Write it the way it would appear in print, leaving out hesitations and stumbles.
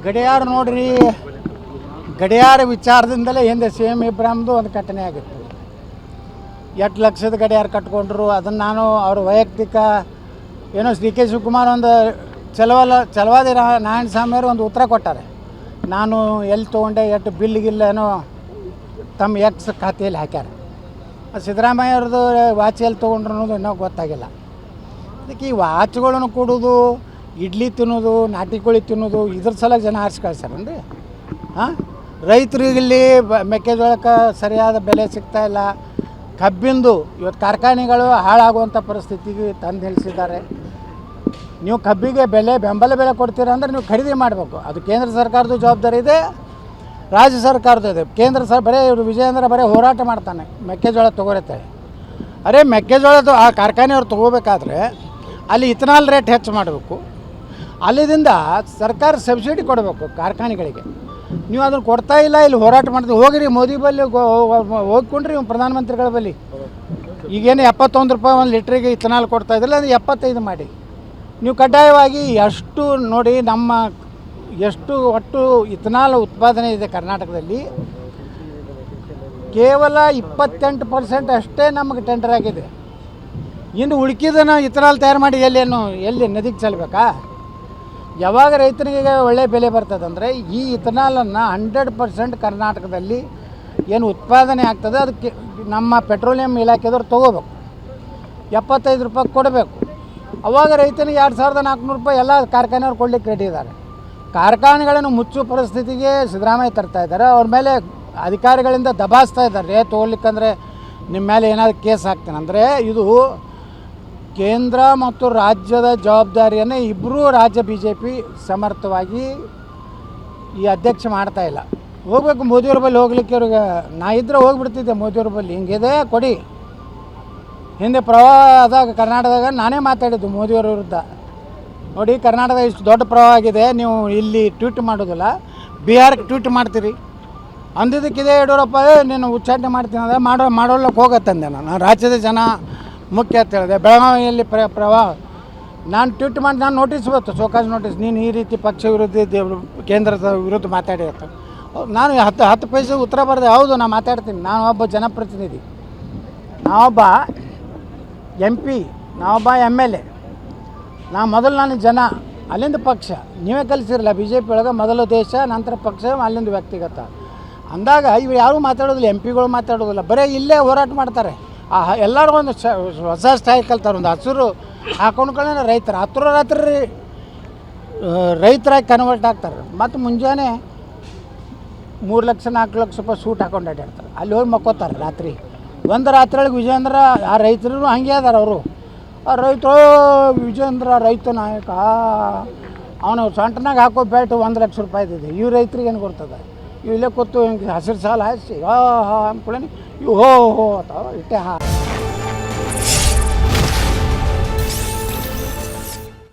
ಗಡಿಯಾರ ನೋಡ್ರಿ, ಗಡಿಯಾರ ವಿಚಾರದಿಂದಲೇ ಹಿಂದೆ ಸೇಮ್ ಇಬ್ರಾಮ್ದು ಒಂದು ಘಟನೆ ಆಗಿತ್ತು. 8 ಲಕ್ಷದ ಗಡಿಯಾರ ಕಟ್ಕೊಂಡ್ರು. ಅದನ್ನು ನಾನು ಅವ್ರ ವೈಯಕ್ತಿಕ ಏನೋ ಡಿ ಕೆ ಶಿವಕುಮಾರ್ ಒಂದು ಚಲವಾದಿ ನಾರಾಯಣ ಸ್ವಾಮಿಯವರು ಒಂದು ಉತ್ತರ ಕೊಟ್ಟಾರೆ. ನಾನು ಎಲ್ಲಿ ತೊಗೊಂಡೆ, ಎಷ್ಟು ಬಿಲ್ಗಿಲ್ಲೇನೋ ತಮ್ಮ ಎಕ್ಸ್ ಖಾತೆಯಲ್ಲಿ ಹಾಕ್ಯಾರ. ಸಿದ್ದರಾಮಯ್ಯವ್ರದ್ದು ವಾಚ್ ಎಲ್ಲಿ ತೊಗೊಂಡ್ರು ಅನ್ನೋದು ಇನ್ನೂ ಗೊತ್ತಾಗಿಲ್ಲ. ಅದಕ್ಕೆ ಈ ವಾಚ್ಗಳನ್ನು ಕೊಡೋದು, ಇಡ್ಲಿ ತಿನ್ನೋದು, ನಾಟಿ ಕೋಳಿ ತಿನ್ನೋದು, ಇದ್ರ ಸಲ ಜನ ಆರಿಸಿ ಕಳ್ಸ್ಯಾರನ್ರಿ. ರೈತರಿಗಿಲ್ಲಿ ಮೆಕ್ಕೆಜೋಳಕ್ಕೆ ಸರಿಯಾದ ಬೆಲೆ ಸಿಗ್ತಾಯಿಲ್ಲ. ಕಬ್ಬಿಂದು ಇವತ್ತು ಕಾರ್ಖಾನೆಗಳು ಹಾಳಾಗುವಂಥ ಪರಿಸ್ಥಿತಿಗೆ ತಂದು ನಿಲ್ಲಿಸಿದ್ದಾರೆ. ನೀವು ಕಬ್ಬಿಗೆ ಬೆಂಬಲ ಬೆಲೆ ಕೊಡ್ತೀರ ಅಂದರೆ ನೀವು ಖರೀದಿ ಮಾಡಬೇಕು. ಅದು ಕೇಂದ್ರ ಸರ್ಕಾರದ ಜವಾಬ್ದಾರಿ ಇದೆ, ರಾಜ್ಯ ಸರ್ಕಾರದ ಇದೆ. ಕೇಂದ್ರ ಬರೀ ಇವರು ವಿಜಯೇಂದ್ರ ಬರೀ ಹೋರಾಟ ಮಾಡ್ತಾನೆ, ಮೆಕ್ಕೆಜೋಳ ತೊಗೊಳ್ತಾರೆ. ಅರೆ ಮೆಕ್ಕೆಜೋಳದ ಆ ಕಾರ್ಖಾನೆಯವ್ರು ತೊಗೋಬೇಕಾದ್ರೆ ಅಲ್ಲಿ ಇಥನಾಲ್ ರೇಟ್ ಹೆಚ್ಚು ಮಾಡಬೇಕು. ಅಲ್ಲಿಂದ ಸರ್ಕಾರ ಸಬ್ಸಿಡಿ ಕೊಡಬೇಕು ಕಾರ್ಖಾನೆಗಳಿಗೆ. ನೀವು ಅದನ್ನು ಕೊಡ್ತಾ ಇಲ್ಲ, ಇಲ್ಲಿ ಹೋರಾಟ ಮಾಡ್ತೀವಿ. ಹೋಗಿರಿ ಮೋದಿ ಬಲ್ಲಿ ಹೋಗ್ಕೊಂಡ್ರಿ ಪ್ರಧಾನಮಂತ್ರಿಗಳ ಬಳಿ. ಈಗೇನು 71 ರೂಪಾಯಿ ಒಂದು ಲೀಟ್ರಿಗೆ ಇಥನಾಲ್ ಕೊಡ್ತಾ ಇದ್ರಲ್ಲ, ಅದು 75 ಮಾಡಿ. ನೀವು ಕಡ್ಡಾಯವಾಗಿ ಎಷ್ಟು ನೋಡಿ, ಎಷ್ಟು ಒಟ್ಟು ಇಥನಾಲ್ ಉತ್ಪಾದನೆ ಇದೆ ಕರ್ನಾಟಕದಲ್ಲಿ, ಕೇವಲ 28% ಅಷ್ಟೇ ನಮಗೆ ಟೆಂಡರ್ ಆಗಿದೆ. ಇನ್ನು ಉಳ್ಕಿದನ್ನು ಇಥನಾಲ್ ತಯಾರು ಮಾಡಿ ಎಲ್ಲಿ ನದಿಗೆ ಚೆಲ್ಲಬೇಕಾ? ಯಾವಾಗ ರೈತರಿಗೆ ಒಳ್ಳೆಯ ಬೆಲೆ ಬರ್ತದಂದರೆ ಈ ಇಥನಾಲನ್ನು 100% ಕರ್ನಾಟಕದಲ್ಲಿ ಏನು ಉತ್ಪಾದನೆ ಆಗ್ತದೆ ಅದಕ್ಕೆ ನಮ್ಮ ಪೆಟ್ರೋಲಿಯಂ ಇಲಾಖೆದವ್ರು ತೊಗೋಬೇಕು. 75 ರೂಪಾಯಿ ಕೊಡಬೇಕು. ಅವಾಗ ರೈತನಿಗೆ 2400 ರೂಪಾಯಿ ಎಲ್ಲ ಕಾರ್ಖಾನೆಯವ್ರು ಕೊಡಲಿಕ್ಕೆ ರೆಡಿ ಇದ್ದಾರೆ. ಕಾರ್ಖಾನೆಗಳನ್ನು ಮುಚ್ಚುವ ಪರಿಸ್ಥಿತಿಗೆ ಸಿದ್ದರಾಮಯ್ಯ ತರ್ತಾ ಇದ್ದಾರೆ. ಅವ್ರ ಮೇಲೆ ಅಧಿಕಾರಿಗಳಿಂದ ದಬಾಯಿಸ್ತಾ ಇದ್ದಾರೆ. ತೊಗೊಳ್ಲಿಕ್ಕಂದರೆ ನಿಮ್ಮ ಮೇಲೆ ಏನಾದರೂ ಕೇಸ್ ಹಾಕ್ತೇನೆ ಅಂದರೆ, ಇದು ಕೇಂದ್ರ ಮತ್ತು ರಾಜ್ಯದ ಜವಾಬ್ದಾರಿಯನ್ನು ಇಬ್ಬರೂ ರಾಜ್ಯ BJP ಸಮರ್ಥವಾಗಿ ಈ ಅಧ್ಯಕ್ಷ ಮಾಡ್ತಾಯಿಲ್ಲ. ಹೋಗಬೇಕು ಮೋದಿಯವ್ರ ಬಳಿ. ಹೋಗ್ಲಿಕ್ಕೆ ಅವ್ರಿಗೆ ನಾ ಇದ್ದರೆ ಹೋಗಿಬಿಡ್ತಿದ್ದೆ ಮೋದಿಯವ್ರ ಬಳಿ. ಹಿಂಗಿದೆ ಕೊಡಿ. ಹಿಂದೆ ಪ್ರವಾಹ ಆದಾಗ ಕರ್ನಾಟಕದಾಗ ನಾನೇ ಮಾತಾಡಿದ್ದು ಮೋದಿಯವ್ರ ವಿರುದ್ಧ. ನೋಡಿ, ಕರ್ನಾಟಕ ಇಷ್ಟು ದೊಡ್ಡ ಪ್ರವಾಹ ಆಗಿದೆ, ನೀವು ಇಲ್ಲಿ ಟ್ವೀಟ್ ಮಾಡೋದಿಲ್ಲ, ಬಿಹಾರಕ್ಕೆ ಟ್ವೀಟ್ ಮಾಡ್ತೀರಿ ಅಂದಿದ್ದಕ್ಕಿದೆ. ಯಡಿಯೂರಪ್ಪ ನೀನು ಉಚ್ಚಾಟನೆ ಮಾಡ್ತೀನಿ ಅಂದರೆ ಮಾಡೋಲ್ಲಕ್ಕೆ ಹೋಗತ್ತಂದೆ. ನಾನು ರಾಜ್ಯದ ಜನ ಮುಖ್ಯ ಅಂತ ಹೇಳಿದೆ. ಬೆಳಗಾವಿಯಲ್ಲಿ ಪ್ರವಾಹ ನಾನು ಟ್ವೀಟ್ ಮಾಡಿ ನಾನು ನೋಟಿಸ್ ಬಂತು, ಸೋಕಾಸ್ ನೋಟಿಸ್, ನೀನು ಈ ರೀತಿ ಪಕ್ಷ ವಿರೋಧಿ ಕೇಂದ್ರದ ವಿರುದ್ಧ ಮಾತಾಡಿ ಅಂತ. ನಾನು 10 ಪೈಸೆ ಉತ್ತರ ಬರೆದೆ. ಹೌದು, ನಾನು ಮಾತಾಡ್ತೀನಿ, ನಾನು ಒಬ್ಬ ಜನಪ್ರತಿನಿಧಿ, ನಾವೊಬ್ಬ MP, ನಾವೊಬ್ಬ MLA, ನಾನು ಜನ, ಅಲ್ಲಿಂದ ಪಕ್ಷ. ನೀವೇ ಕಲಿಸಿರಲ್ಲ BJP ಒಳಗೆ ಮೊದಲು ದೇಶ, ನಂತರ ಪಕ್ಷ, ಅಲ್ಲಿಂದ ವ್ಯಕ್ತಿಗತ ಅಂದಾಗ ಇವು ಯಾರೂ ಮಾತಾಡೋದಿಲ್ಲ. MPಗಳು ಮಾತಾಡೋದಿಲ್ಲ, ಬರೀ ಇಲ್ಲೇ ಹೋರಾಟ ಮಾಡ್ತಾರೆ. ಎಲ್ಲರೂ ಒಂದು ಹೊಸ ಸ್ಟೈಲ್ ಕಲ್ತಾರೆ. ಒಂದು ಹಸಿರು ಹಾಕೊಂಡ್ಕೊಳ್ಳೋಣ ರೈತರು ರಾತ್ರಿ ರೈತರಾಗಿ ಕನ್ವರ್ಟ್ ಆಗ್ತಾರೆ. ಮತ್ತು ಮುಂಜಾನೆ 3 ಲಕ್ಷ 4 ಲಕ್ಷ ರೂಪಾಯಿ ಸೂಟ್ ಹಾಕೊಂಡು ಅಡ್ಡಾಡ್ತಾರೆ. ಅಲ್ಲಿ ಹೋಗಿ ಮಕ್ಕೋತಾರೆ ರಾತ್ರಿ. ಒಂದು ರಾತ್ರಿಯೊಳಗೆ ವಿಜಯೇಂದ್ರ ಆ ರೈತರು ಹಂಗೆ ಅದಾರ. ಅವರು ಆ ರೈತರು ವಿಜಯೇಂದ್ರ ರೈತ ನಾಯಕ, ಅವನು ಸೊಂಟನಾಗ ಹಾಕೋ ಬ್ಯಾಟು 1 ಲಕ್ಷ ರೂಪಾಯಿದಿದೆ. ಇವು ರೈತರಿಗೆ ಏನು ಕೊಡ್ತದೆ? ಇವು ಇಲ್ಲೇ ಕೂತು ಹಿಂಗೆ ಹಸಿರು ಸಾಲ ಹಾಯಿಸಿ ಅಂದ್ಕೊಳ್ಳಿ, ಇವು ಹೋ ಅಥವಾ ಇಟ್ಟೆ